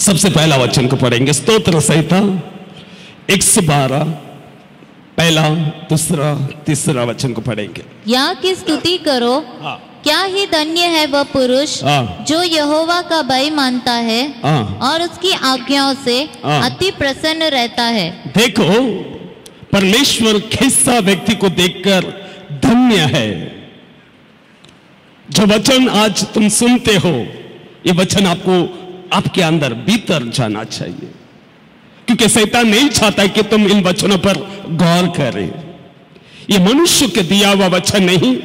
सबसे पहला वचन को पढ़ेंगे, स्तोत्र संहिता 112 पहला, दूसरा, तीसरा वचन को पढ़ेंगे। यहाँ की स्तुति करो, क्या ही धन्य है वह पुरुष जो यहोवा का भय मानता है और उसकी आज्ञाओं से अति प्रसन्न रहता है। देखो, परमेश्वर कैसा व्यक्ति को देखकर धन्य है। जो वचन आज तुम सुनते हो, ये वचन आपको आपके अंदर भीतर जाना चाहिए, क्योंकि शैतान नहीं चाहता कि तुम इन वचनों पर गौर करें। ये मनुष्य के दिया हुआ वचन नहीं,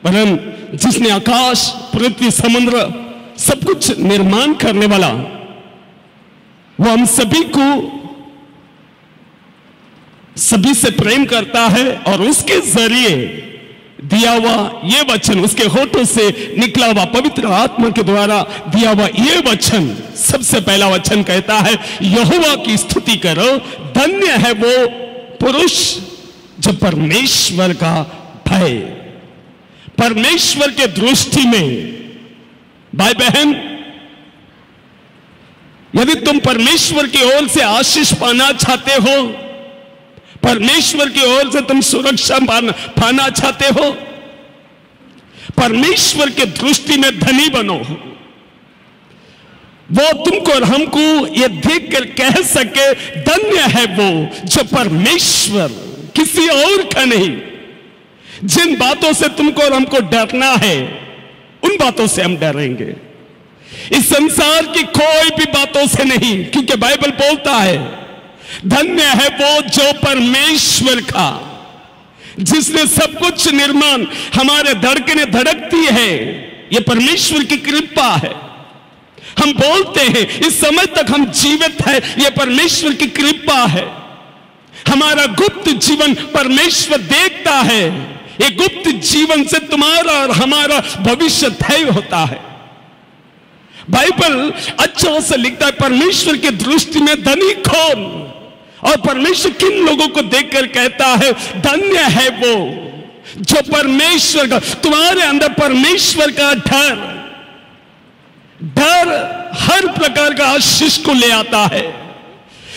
वरन जिसने आकाश, पृथ्वी, समुद्र सब कुछ निर्माण करने वाला, वो हम सभी को सभी से प्रेम करता है और उसके जरिए दिया हुआ ये वचन, उसके होठों से निकला हुआ पवित्र आत्मा के द्वारा दिया हुआ ये वचन, सबसे पहला वचन कहता है यहोवा की स्तुति करो, धन्य है वो पुरुष जो परमेश्वर का भय। परमेश्वर के दृष्टि में भाई बहन, यदि तुम परमेश्वर की ओर से आशीष पाना चाहते हो, परमेश्वर की ओर से तुम सुरक्षा पाना चाहते हो, परमेश्वर के दृष्टि में धनी बनो। वो तुमको और हमको ये देखकर कह सके धन्य है वो जो परमेश्वर, किसी और का नहीं। जिन बातों से तुमको और हमको डरना है, उन बातों से हम डरेंगे, इस संसार की कोई भी बातों से नहीं, क्योंकि बाइबल बोलता है धन्य है वो जो परमेश्वर का, जिसने सब कुछ निर्माण, हमारे धड़कने धड़कती है, ये परमेश्वर की कृपा है। हम बोलते हैं इस समय तक हम जीवित है, ये परमेश्वर की कृपा है। हमारा गुप्त जीवन परमेश्वर देखता है, ये गुप्त जीवन से तुम्हारा और हमारा भविष्य तय होता है। बाइबल अच्छा से लिखता है परमेश्वर की दृष्टि में धनी कौन, और परमेश्वर किन लोगों को देखकर कहता है धन्य है वो जो परमेश्वर का, तुम्हारे अंदर परमेश्वर का डर हर प्रकार का आशीष को ले आता है।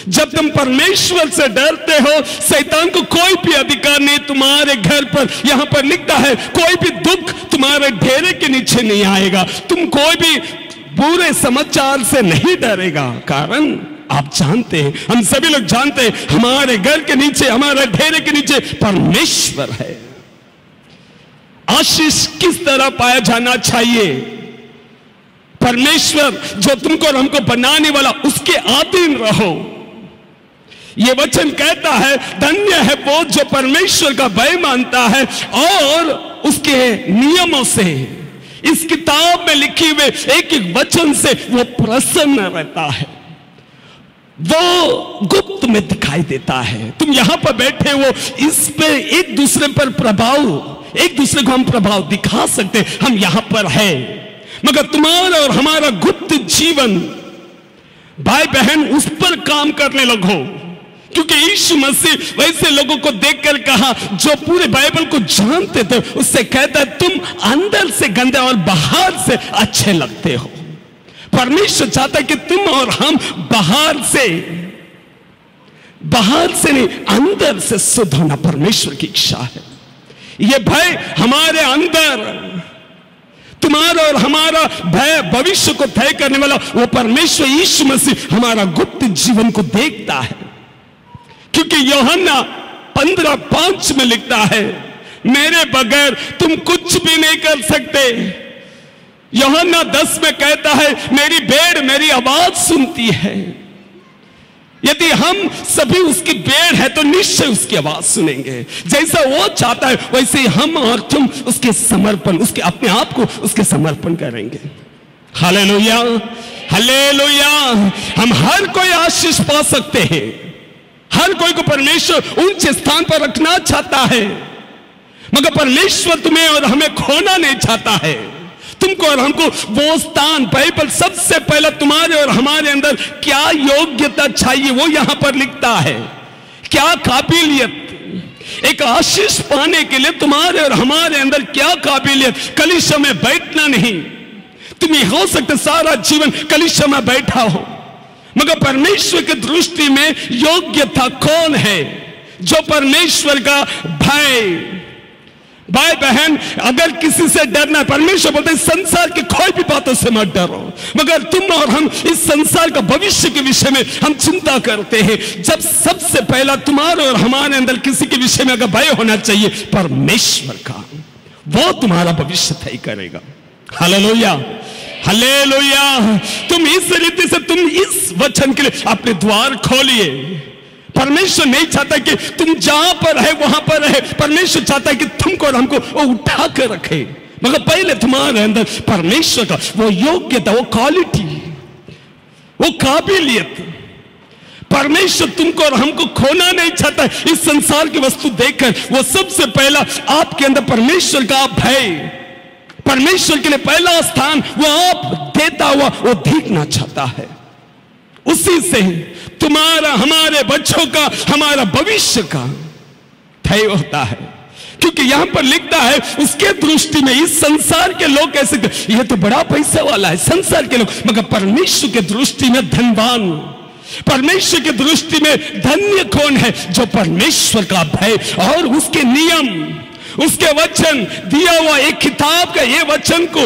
जब तुम परमेश्वर से डरते हो, शैतान को कोई भी अधिकार नहीं तुम्हारे घर पर। यहां पर लिखता है कोई भी दुख तुम्हारे ढेरे के नीचे नहीं आएगा, तुम कोई भी बुरे समाचार से नहीं डरेगा, कारण आप जानते हैं, हम सभी लोग जानते हैं, हमारे घर के नीचे, हमारे ढेरे के नीचे परमेश्वर है। आशीष किस तरह पाया जाना चाहिए? परमेश्वर जो तुमको और हमको बनाने वाला, उसके अधीन रहो। यह वचन कहता है धन्य है वो जो परमेश्वर का भय मानता है और उसके नियमों से, इस किताब में लिखी हुए एक एक वचन से वो प्रसन्न रहता है। वो गुप्त में दिखाई देता है। तुम यहां पर बैठे हो, इस पे एक दूसरे पर प्रभाव, एक दूसरे को हम प्रभाव दिखा सकते, हम यहां पर है, मगर तुम्हारा और हमारा गुप्त जीवन भाई बहन उस पर काम करने लगो, क्योंकि यीशु मसीह वैसे लोगों को देखकर कहा जो पूरे बाइबल को जानते थे, उससे कहता है तुम अंदर से गंदे और बाहर से अच्छे लगते हो। परमेश्वर चाहता है कि तुम और हम बाहर से नहीं, अंदर से शुद्ध होना परमेश्वर की इच्छा है। यह भय हमारे अंदर, तुम्हारा और हमारा भय भविष्य को तय करने वाला वो परमेश्वर यीशु मसीह हमारा गुप्त जीवन को देखता है। क्योंकि यूहन्ना 15:5 में लिखता है मेरे बगैर तुम कुछ भी नहीं कर सकते। यूहन्ना 10 में कहता है मेरी भेड़ मेरी आवाज सुनती है। यदि हम सभी उसकी भेड़ है तो निश्चय उसकी आवाज सुनेंगे। जैसा वो चाहता है वैसे ही हम और तुम उसके समर्पण, उसके अपने आप को उसके समर्पण करेंगे। Hallelujah, hallelujah. हम हर कोई आशीष पा सकते हैं, हर कोई को परमेश्वर ऊंचे स्थान पर रखना चाहता है, मगर परमेश्वर तुम्हें और हमें खोना नहीं चाहता है। तुमको और हमको वो स्थान, बाइबल सबसे पहले तुम्हारे और हमारे अंदर क्या योग्यता चाहिए वो यहां पर लिखता है, क्या काबिलियत। एक आशीष पाने के लिए तुम्हारे और हमारे अंदर क्या काबिलियत। कलीसिया में बैठना नहीं, तुम्हें हो सकता सारा जीवन कलीसिया में बैठा हो, मगर परमेश्वर की दृष्टि में योग्यता कौन है? जो परमेश्वर का भय। भाई बहन, अगर किसी से डरना है, परमेश्वर बोलते हैं संसार की कोई भी बातों से मत डरो, मगर तुम और हम इस संसार का भविष्य के विषय में हम चिंता करते हैं। जब सबसे पहला तुम्हारे और हमारे अंदर किसी के विषय में अगर भय होना चाहिए, परमेश्वर का, वो तुम्हारा भविष्य तय करेगा। Hallelujah, hallelujah. तुम इस रीति से, तुम इस वचन के लिए अपने द्वार खोलिए। परमेश्वर नहीं चाहता कि तुम जहां पर है वहां पर रहे। परमेश्वर चाहता है कि तुमको और हमको वो उठा कर रखे, मगर पहले तुम्हारे अंदर परमेश्वर का वो योग्यता, वो क्वालिटी, वो काबिलियत। परमेश्वर तुमको और हमको खोना नहीं चाहता। इस संसार की वस्तु देखकर वो सबसे पहला आपके अंदर परमेश्वर का भय, परमेश्वर के लिए पहला स्थान वो आप देता हुआ वो देखना चाहता है। उसी से तुम्हारा, हमारे बच्चों का, हमारा भविष्य का तय होता है। क्योंकि यहां पर लिखता है उसके दृष्टि में इस संसार के लोग कैसे, ये तो बड़ा पैसा वाला है संसार के लोग, मगर परमेश्वर के दृष्टि में धनवान, परमेश्वर की दृष्टि में धन्य कौन है? जो परमेश्वर का भय और उसके नियम, उसके वचन दिया हुआ एक किताब का ये वचन को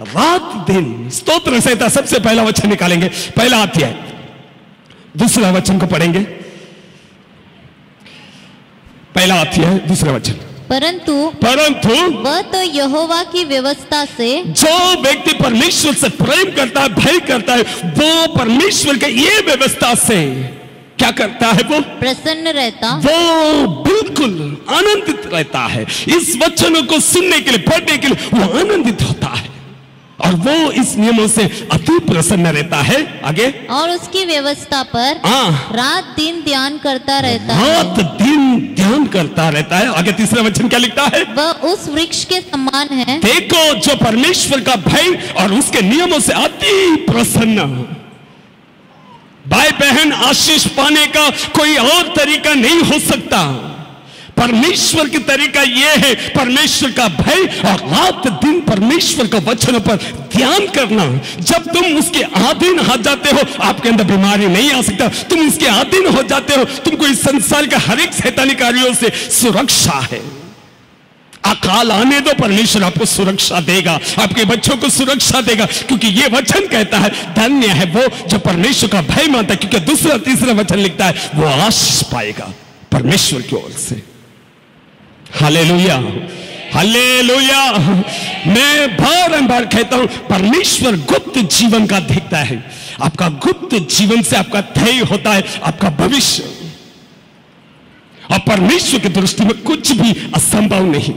रात दिन, स्तोत्र संहिता सबसे पहला वचन निकालेंगे, पहला अध्याय, दूसरा वचन को पढ़ेंगे। पहला अध्याय दूसरा वचन। परंतु वह तो यहोवा की व्यवस्था से, जो व्यक्ति परमेश्वर से प्रेम करता है, भय करता है, वो परमेश्वर के ये व्यवस्था से क्या करता है? वो प्रसन्न रहता, वो बिल्कुल आनंदित रहता है। इस वचनों को सुनने के लिए, पढ़ने के लिए वो आनंदित होता है और वो इस नियमों से अति प्रसन्न रहता है। आगे, और उसकी व्यवस्था पर रात दिन ध्यान करता रहता है, रात दिन ध्यान करता रहता है। आगे तीसरा वचन क्या लिखता है? वह उस वृक्ष के समान है। देखो, जो परमेश्वर का भय और उसके नियमों से अति प्रसन्न। भाई बहन, आशीष पाने का कोई और तरीका नहीं हो सकता। परमेश्वर की तरीका यह है, परमेश्वर का भय और रात दिन परमेश्वर का वचनों पर ध्यान करना। जब तुम उसके अधीन हो जाते हो, आपके अंदर बीमारी नहीं आ सकता। तुम इसके अधीन हो जाते हो, तुमको इस संसार के हर एक शैतानी कार्यों से सुरक्षा है। अकाल आने दो, परमेश्वर आपको सुरक्षा देगा, आपके बच्चों को सुरक्षा देगा, क्योंकि ये वचन कहता है धन्य है वो जो परमेश्वर का भय मानता है। क्योंकि दूसरा तीसरा वचन लिखता है वो आशीष पाएगा परमेश्वर की ओर से। Hallelujah, hallelujah. मैं बार कहता हूं, परमेश्वर गुप्त जीवन का देखता है। आपका गुप्त जीवन से आपका तय होता है आपका भविष्य, और परमेश्वर की दृष्टि में कुछ भी असंभव नहीं।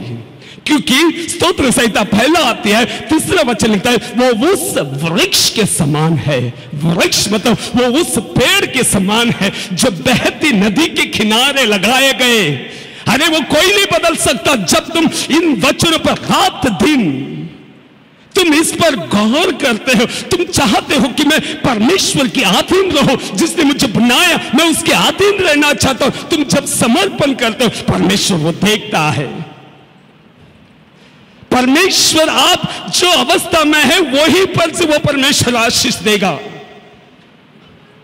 क्योंकि स्तोत्र संहिता पहला आती है, तीसरा वचन लिखता है वो उस वृक्ष के समान है। वृक्ष मतलब वो उस पेड़ के समान है जो बहती नदी के किनारे लगाए गए। अरे वो कोई नहीं बदल सकता। जब तुम इन वचनों पर रात दिन तुम इस पर गौर करते हो, तुम चाहते हो कि मैं परमेश्वर के अधीन रहूं, जिसने मुझे बनाया मैं उसके अधीन रहना चाहता हूं। तुम जब समर्पण करते हो, परमेश्वर वो देखता है। परमेश्वर आप जो अवस्था में है वही पर से वो परमेश्वर आशीष देगा।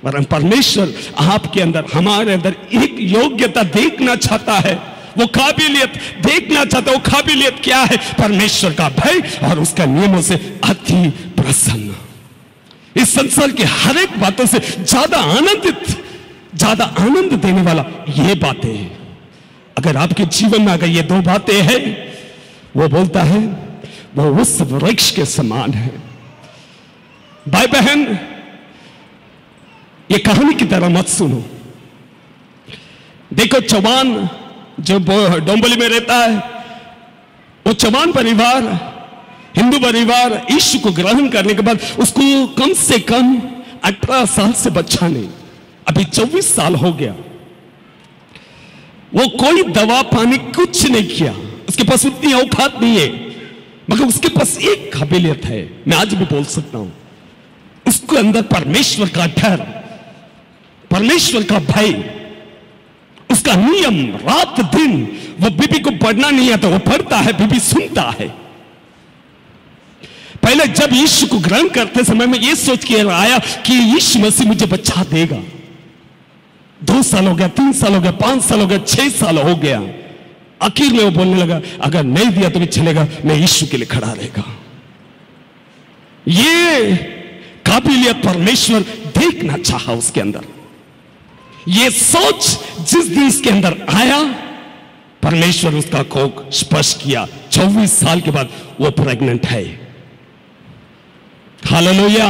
परमेश्वर आपके अंदर, हमारे अंदर एक योग्यता देखना चाहता है, वो काबिलियत देखना चाहता है। वो काबिलियत क्या है? परमेश्वर का भय और उसका नियमों से अति प्रसन्न। इस संसार की हर एक बातों से ज्यादा आनंद देने वाला ये बातें हैं। अगर आपके जीवन में अगर ये दो बातें हैं, वो बोलता है वो उस वृक्ष के समान है। भाई बहन, ये कहानी की तरह मत सुनो। देखो, चौहान जो डोंबली में रहता है, वो चौहान परिवार, हिंदू परिवार, यीशु को ग्रहण करने के बाद उसको कम से कम 18 साल से बच्चा नहीं, अभी 24 साल हो गया। वो कोई दवा पानी कुछ नहीं किया, उसके पास उतनी औकात नहीं है, मगर उसके पास एक काबिलियत है, मैं आज भी बोल सकता हूं, उसके अंदर परमेश्वर का डर, परमेश्वर का भय, उसका नियम। रात दिन वो बीबी को पढ़ना नहीं आता, वो पढ़ता है, बीबी सुनता है। पहले जब यीशु को ग्रहण करते समय में ये सोच के आया कि यीशु मसीह मुझे बचा देगा। 2 साल हो गया, 3 साल हो गया, 5 साल हो गया, 6 साल हो गया। आखिर में वो बोलने लगा, अगर नहीं दिया तो भी चलेगा, मैं यीशु के लिए खड़ा रहेगा। ये काबिलियत परमेश्वर देखना चाहा उसके अंदर। ये सोच जिस दिन उसके अंदर आया, परमेश्वर उसका कोख स्पर्श किया। 24 साल के बाद वो प्रेग्नेंट है। हालेलुया।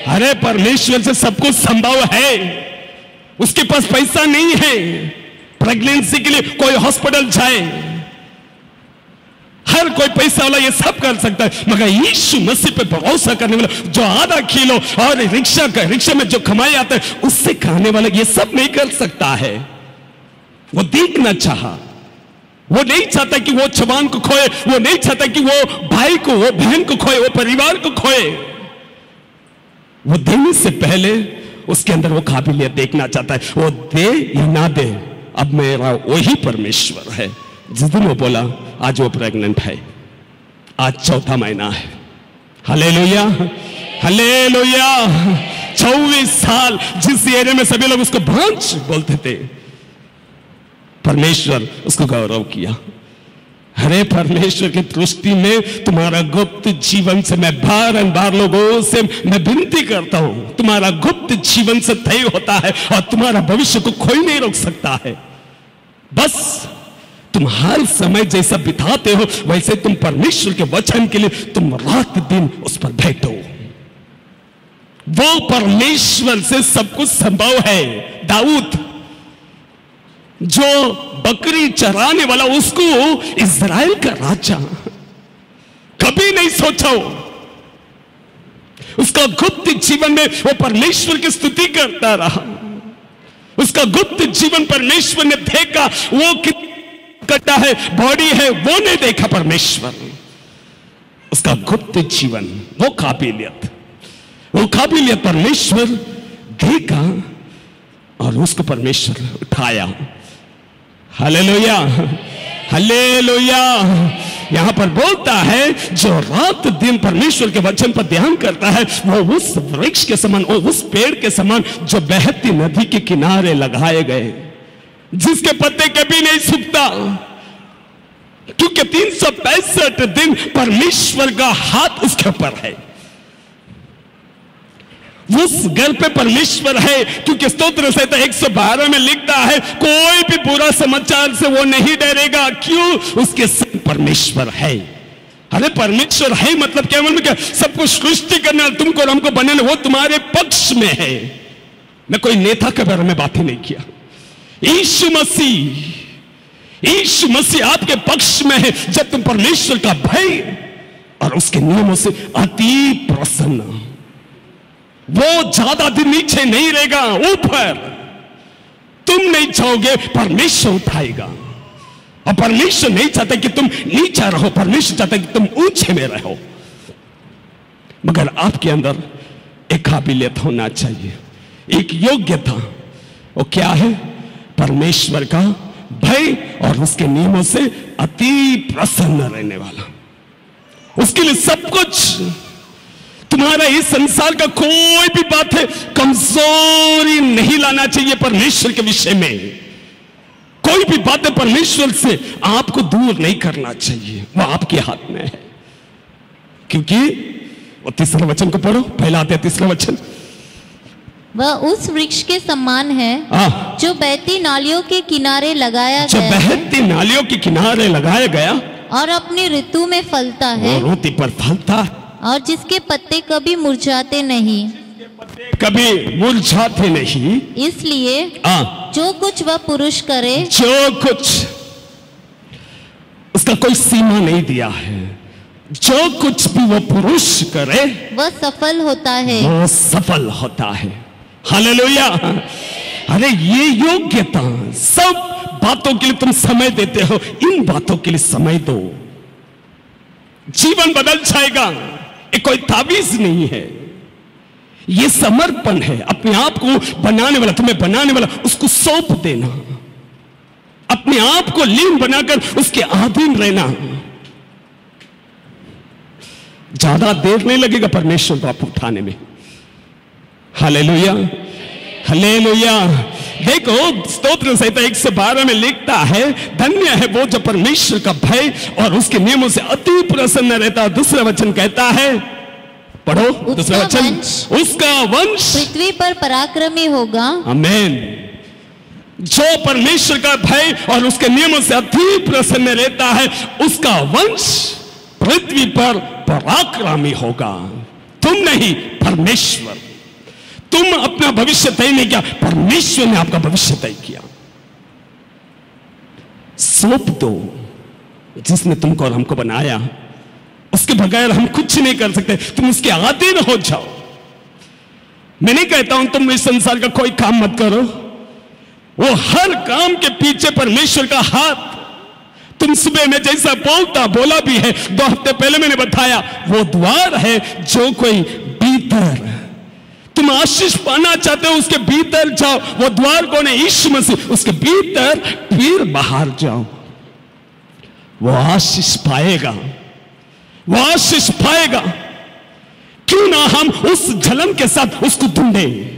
अरे परमेश्वर से सब कुछ संभव है। उसके पास पैसा नहीं है प्रेगनेंसी के लिए कोई हॉस्पिटल जाए, हर कोई पैसा वाला ये सब कर सकता है, मगर यीशु मसीह पे भरोसा करने वाला जो आधा किलो और रिक्शा में जो कमाई आता है उससे खाने वाला ये सब नहीं कर सकता है। वो देखना चाहा, वो नहीं चाहता कि वो जवान को खोए, वो नहीं चाहता कि वो भाई को, वो बहन को खोए, वो परिवार को खोए। वो देने से पहले उसके अंदर वो काबिलियत देखना चाहता है। वो दे या ना दे, अब मेरा वही परमेश्वर है। जिस दिन वो बोला, आज वो प्रेग्नेंट है, आज 4था महीना है। Hallelujah, hallelujah. 24 साल जिस एरिया में सभी लोग उसको भांज बोलते थे, परमेश्वर उसको गौरव किया। अरे परमेश्वर की दृष्टि में तुम्हारा गुप्त जीवन से मैं बार लोगों से मैं विनती करता हूं, तुम्हारा गुप्त जीवन से तय होता है और तुम्हारा भविष्य को कोई नहीं रोक सकता है। बस तुम हर समय जैसा बिताते हो वैसे तुम परमेश्वर के वचन के लिए तुम रात दिन उस पर बैठो। वो परमेश्वर से सब कुछ संभव है। दाऊद जो बकरी चराने वाला, उसको इज़राइल का राजा कभी नहीं सोचा। उसका गुप्त जीवन में वो परमेश्वर की स्तुति करता रहा। उसका गुप्त जीवन परमेश्वर ने देखा। वो कटा है, बॉडी है, वो नहीं देखा परमेश्वर। उसका गुप्त जीवन, वो काबिलियत परमेश्वर देखा और उसको परमेश्वर उठाया। Hallelujah, hallelujah. यहां पर बोलता है जो रात दिन परमेश्वर के वचन पर ध्यान करता है वो उस वृक्ष के समान, वो उस पेड़ के समान जो बहती नदी के किनारे लगाए गए, जिसके पत्ते कभी नहीं सूखता, क्योंकि 365 दिन परमेश्वर का हाथ उसके ऊपर है। उस घर पे परमेश्वर है, क्योंकि स्तोत्र संहिता 112 में लिखता है कोई भी बुरा समाचार से वो नहीं डरेगा। क्यों? उसके संग परमेश्वर है। अरे परमेश्वर है मतलब क्या? मतलब क्या? सब कुछ सृष्टि करना, तुमको और हमको बनाना, वो तुम्हारे पक्ष में है। मैं कोई नेता के बारे में बात ही नहीं किया। यीशु मसीह आपके पक्ष में है जब तुम परमेश्वर का भय और उसके नियमों से अति प्रसन्न। वो ज्यादा दिन नीचे नहीं रहेगा, ऊपर। तुम नहीं चाहोगे, परमेश्वर उठाएगा। और परमेश्वर नहीं चाहता कि तुम नीचा रहो, परमेश्वर चाहता कि तुम ऊंचे में रहो। मगर आपके अंदर एक काबिलियत होना चाहिए, एक योग्यता। वो क्या है? परमेश्वर का भय और उसके नियमों से अति प्रसन्न रहने वाला। उसके लिए सब कुछ, तुम्हारा इस संसार का कोई भी बात है, कमजोरी नहीं लाना चाहिए परमेश्वर के विषय में। कोई भी बातें परमेश्वर से आपको दूर नहीं करना चाहिए, वो आपके हाथ में है। क्योंकि वो 3रा वचन को पढ़ो, पहला आता है 3रा वचन। वह उस वृक्ष के समान है जो बहती नालियों के किनारे लगाया गया, बहती नालियों के किनारे लगाया गया और अपनी ऋतु में फलता है, ऋतु पर फलता, और जिसके पत्ते कभी मुरझाते नहीं, कभी मुरझाते नहीं। इसलिए जो कुछ वह पुरुष करे, जो कुछ, उसका कोई सीमा नहीं दिया है, जो कुछ भी वो पुरुष करे वह सफल होता है, वो सफल होता है। हालेलुया। अरे ये योग्यता, सब बातों के लिए तुम समय देते हो, इन बातों के लिए समय दो, जीवन बदल जाएगा। ये कोई तावीज नहीं है, ये समर्पण है। अपने आप को बनाने वाला, तुम्हें बनाने वाला, उसको सौंप देना, अपने आप को लीन बनाकर उसके अधीन रहना। ज्यादा देर नहीं लगेगा परमेश्वर को आप उठाने में। Hallelujah, hallelujah. देखो स्तोत्र संहिता 112 में लिखता है, धन्य है वो जो परमेश्वर का भय और उसके नियमों से अति प्रसन्न रहता। दूसरा वचन कहता है, पढ़ो दूसरा वचन, उसका वंश पृथ्वी पर पराक्रमी होगा। आमीन। जो परमेश्वर का भय और उसके नियमों से अति प्रसन्न रहता है, उसका वंश पृथ्वी पर पराक्रमी होगा। तुम नहीं, परमेश्वर। तुम अपना भविष्य तय नहीं किया, परमेश्वर ने आपका भविष्य तय किया। सौंप दो जिसने तुमको और हमको बनाया, उसके बगैर हम कुछ नहीं कर सकते। तुम उसके अधीन हो जाओ। मैं नहीं कहता हूं तुम इस संसार का कोई काम मत करो, वो हर काम के पीछे परमेश्वर का हाथ। तुम सुबह में जैसा बोला भी है, 2 हफ्ते पहले मैंने बताया, वो द्वार है जो कोई भीतर, तुम आशीष पाना चाहते हो उसके भीतर जाओ। वो द्वार कौन है? यीशु मसीह। उसके भीतर फिर बाहर जाओ, वो आशीष पाएगा, वो आशीष पाएगा। क्यों ना हम उस जलन के साथ उसको ढूंढें?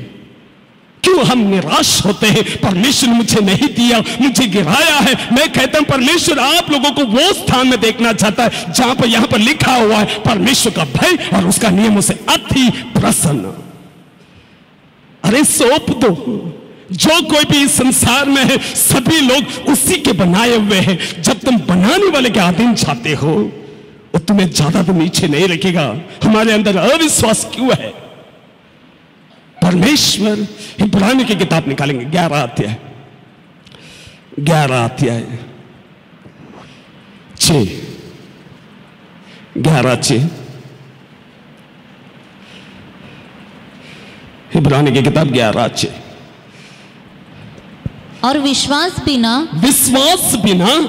क्यों हम निराश होते हैं? परमेश्वर ने मुझे नहीं दिया, मुझे गिराया है। मैं कहता हूं परमेश्वर आप लोगों को वो स्थान में देखना चाहता है जहां पर यहां पर लिखा हुआ है, परमेश्वर का भय और उसका नियमों से अति प्रसन्न। अरे सौंप दो। जो कोई भी इस संसार में है, सभी लोग उसी के बनाए हुए हैं। जब तुम बनाने वाले के अधीन जाते हो, वो तुम्हें ज्यादा तो नीचे नहीं रखेगा। हमारे अंदर अविश्वास क्यों है? परमेश्वर, इब्रानी की किताब निकालेंगे 11 अध्याय 11:6 इब्रानी की किताब 11:6। और विश्वास बिना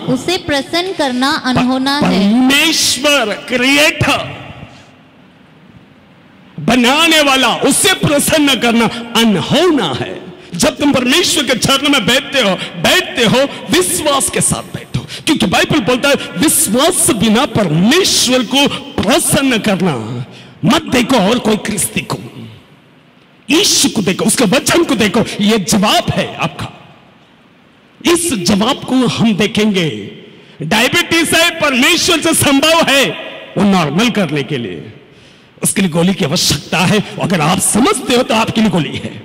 उसे प्रसन्न करना अनहोना है। परमेश्वर क्रिएटर, बनाने वाला, उसे प्रसन्न करना अनहोना है। जब तुम परमेश्वर के चरणों में बैठते हो विश्वास के साथ बैठो, क्योंकि बाइबल बोलता है विश्वास बिना परमेश्वर को प्रसन्न करना मत देखो और कोई कृष्ण को, यीशु को देखो, उसके वचन को देखो। यह जवाब है आपका। इस जवाब को हम देखेंगे। डायबिटीज है, परमेश्वर से संभव है वो नॉर्मल करने के लिए। उसके लिए गोली की आवश्यकता है। अगर आप समझते हो तो आपके लिए गोली है,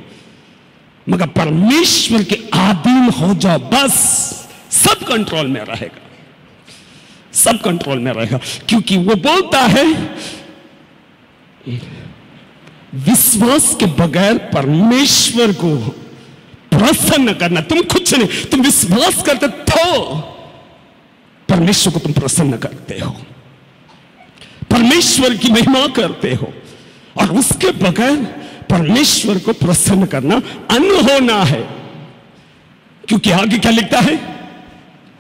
मगर परमेश्वर के अधीन हो जाओ, बस सब कंट्रोल में रहेगा, सब कंट्रोल में रहेगा। क्योंकि वो बोलता है विश्वास के बगैर परमेश्वर को प्रसन्न करना, तुम कुछ नहीं, तुम विश्वास करते तो परमेश्वर को तुम प्रसन्न करते हो, परमेश्वर की महिमा करते हो। और उसके बगैर परमेश्वर को प्रसन्न करना अनहोना है। क्योंकि आगे क्या लिखता है?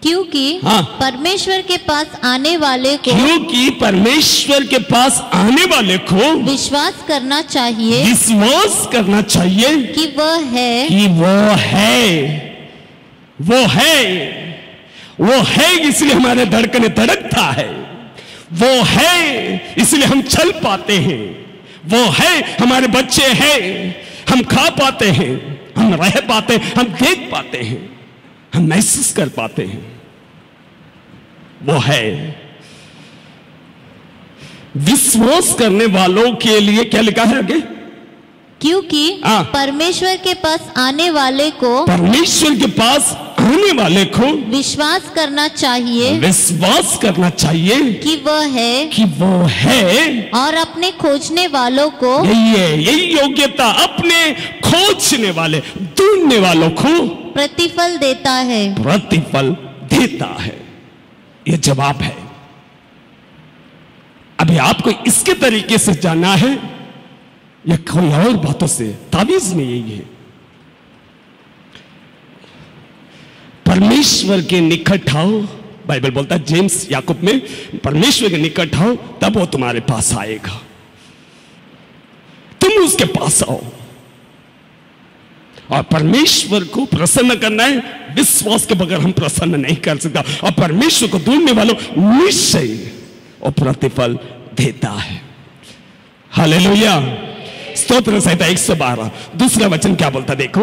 क्योंकि परमेश्वर के पास आने वाले को, क्योंकि परमेश्वर के पास आने वाले को विश्वास करना चाहिए, विश्वास करना चाहिए कि वह है, कि वो है इसलिए हमारे धड़कने धड़कता है, वो है इसलिए हम चल पाते हैं, वो है हमारे बच्चे हैं, हम खा पाते हैं, हम रह पाते हैं, हम देख पाते हैं, हम महसूस कर पाते हैं। वो है। विश्वास करने वालों के लिए क्या लिखा है आगे? क्योंकि परमेश्वर के पास आने वाले को, परमेश्वर के पास आने वाले को विश्वास करना चाहिए, विश्वास करना चाहिए कि वो है, और अपने खोजने वालों को, यही योग्यता, अपने खोजने वाले, ढूंढने वालों को प्रतिफल देता है, प्रतिफल देता है। यह जवाब है। अभी आपको इसके तरीके से जानना है या कोई और बातों से? तावीज नहीं यही है। परमेश्वर के निकट आओ, बाइबल बोलता है जेम्स याकूब में, परमेश्वर के निकट आओ तब वो तुम्हारे पास आएगा। तुम उसके पास आओ। और परमेश्वर को प्रसन्न करना है, विश्वास के बगैर हम प्रसन्न नहीं कर सकता। और परमेश्वर को ढूंढने वालों निश्चय और प्रतिफल देता है। हालेलुया। स्तोत्र संहिता 112 दूसरा वचन क्या बोलता देखो।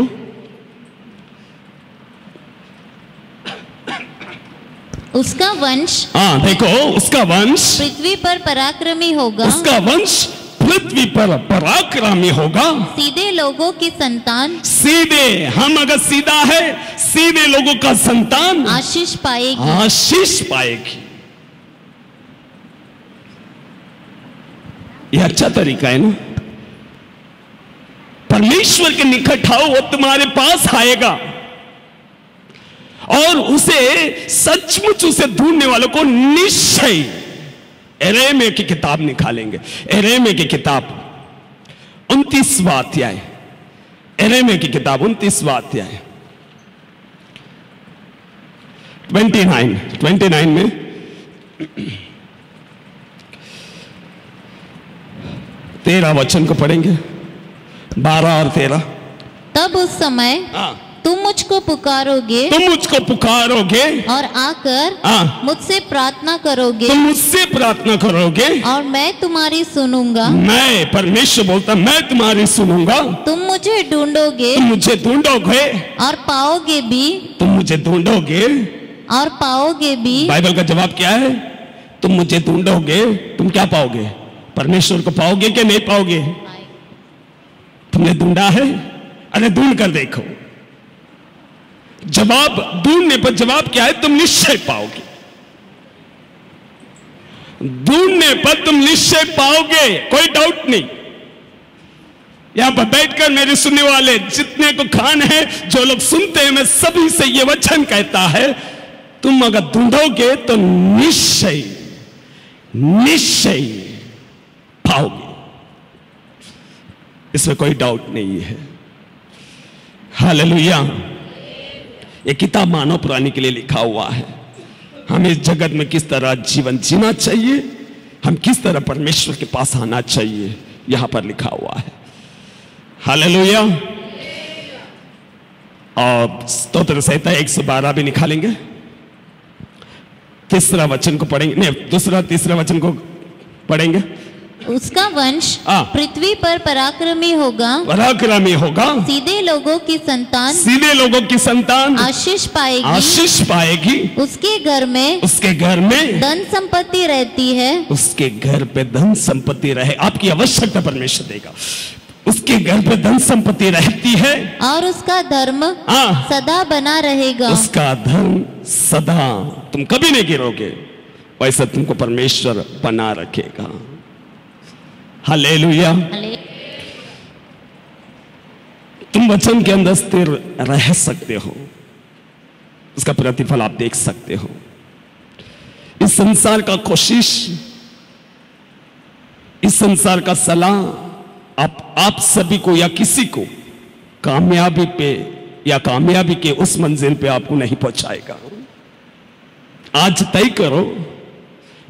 उसका वंश, देखो, उसका वंश पृथ्वी पर पराक्रमी होगा। उसका वंश पृथ्वी पर पराक्रमी होगा। सीधे लोगों की संतान, सीधे, हम अगर सीधा है, सीधे लोगों का संतान आशीष पाएगी। आशीष पाएगी। यह अच्छा तरीका है ना। परमेश्वर के निकट आओ, वो तुम्हारे पास आएगा और उसे सचमुच उसे ढूंढने वालों को निश्चय। यिर्मयाह की किताब निकालेंगे, यिर्मयाह की किताब 29वां अध्याय, यिर्मयाह की किताब 29वां अध्याय 29 में 13 वचन को पढ़ेंगे, 12 और 13। तब उस समय तुम मुझको पुकारोगे, और आकर मुझसे प्रार्थना करोगे, तुम मुझसे प्रार्थना करोगे और मैं तुम्हारी सुनूंगा। मैं, परमेश्वर बोलता, मैं तुम्हारी सुनूंगा। तुम मुझे ढूंढोगे, और पाओगे भी। तुम मुझे ढूंढोगे और पाओगे भी। बाइबल का जवाब क्या है? तुम मुझे ढूंढोगे, तुम क्या पाओगे? परमेश्वर को पाओगे कि नहीं पाओगे? तुमने ढूंढा है? अरे ढूंढ कर देखो। जवाब, ढूंढने पर जवाब क्या है? तुम निश्चय पाओगे। ढूंढने पर तुम निश्चय पाओगे, कोई डाउट नहीं। यहां पर बैठकर मेरे सुनने वाले जितने को खान है, जो लोग सुनते हैं, मैं सभी से ये वचन कहता है, तुम अगर ढूंढोगे तो निश्चय पाओगे, इसमें कोई डाउट नहीं है। हालेलुया। ये किताब मानव प्राणी के लिए लिखा हुआ है। हमें इस जगत में किस तरह जीवन जीना चाहिए, हम किस तरह परमेश्वर के पास आना चाहिए, यहां पर लिखा हुआ है। हालेलुया। और स्तोत्र संहिता 112 भी निकालेंगे। तीसरा वचन को पढ़ेंगे, नहीं, तीसरा वचन को पढ़ेंगे। उसका वंश पृथ्वी पर पराक्रमी होगा, सीधे लोगों की संतान आशीष पाएगी। उसके घर में धन संपत्ति रहती है, उसके घर पे धन संपत्ति रहे। आपकी आवश्यकता परमेश्वर देगा। उसके घर पे धन संपत्ति रहती है, और उसका धर्म सदा बना रहेगा। उसका धर्म सदा, तुम कभी नहीं गिरोगे, वैसा तुमको परमेश्वर बना रखेगा। हालेलुया। तुम वचन के अंदर स्थिर रह सकते हो, उसका प्रतिफल आप देख सकते हो। इस संसार का कोशिश, इस संसार का सलाह आप सभी को या किसी को कामयाबी पे या कामयाबी के उस मंजिल पे आपको नहीं पहुंचाएगा। आज तय करो,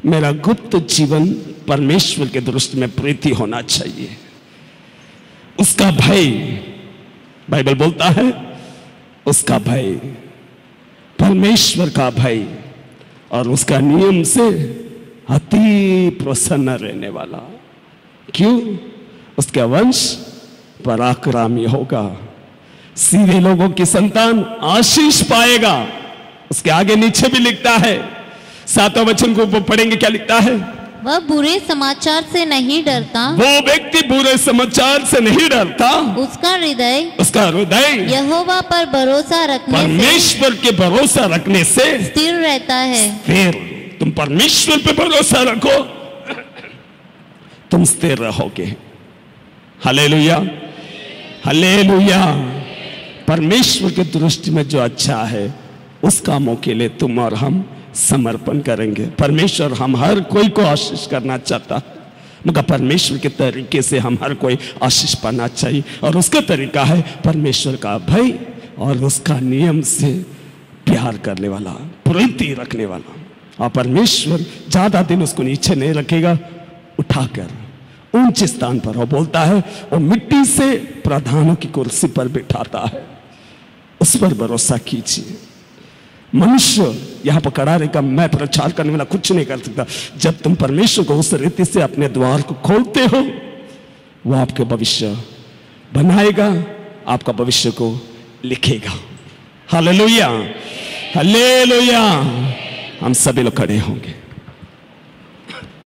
मेरा गुप्त जीवन परमेश्वर के दृष्टि में प्रीति होना चाहिए। उसका भय, बाइबल बोलता है, उसका भय, परमेश्वर का भय और उसका नियम से अति प्रसन्न रहने वाला। क्यों? उसका वंश पराक्रमी होगा, सीधे लोगों की संतान आशीष पाएगा। उसके आगे नीचे भी लिखता है, 7वां वचन को पढ़ेंगे, क्या लिखता है? वह बुरे समाचार से नहीं डरता, वो व्यक्ति बुरे समाचार से नहीं डरता। उसका हृदय यहोवा पर भरोसा रखने, परमेश्वर के भरोसा रखने से स्थिर रहता है। फिर तुम परमेश्वर पे भरोसा रखो, तुम स्थिर रहोगे। Hallelujah, hallelujah. परमेश्वर की दृष्टि में जो अच्छा है, उस कामों के लिए तुम और हम समर्पण करेंगे। परमेश्वर हम हर कोई को आशीष करना चाहता है, मगर परमेश्वर के तरीके से हम हर कोई आशीष पाना चाहिए, और उसका तरीका है परमेश्वर का भय और उसका नियम से प्यार करने वाला, प्रीति रखने वाला। और परमेश्वर ज्यादा दिन उसको नीचे नहीं रखेगा, उठाकर ऊंचे स्थान पर, वो बोलता है वो मिट्टी से प्रधानों की कुर्सी पर बिठाता है। उस पर भरोसा कीजिए। मनुष्य यहां पर खड़ा रहेगा, मैं प्रचार करने वाला कुछ नहीं कर सकता। जब तुम परमेश्वर को उस रीति से अपने द्वार को खोलते हो, वो आपके भविष्य बनाएगा, आपका भविष्य को लिखेगा। Hallelujah, hallelujah. हम सभी लोग खड़े होंगे।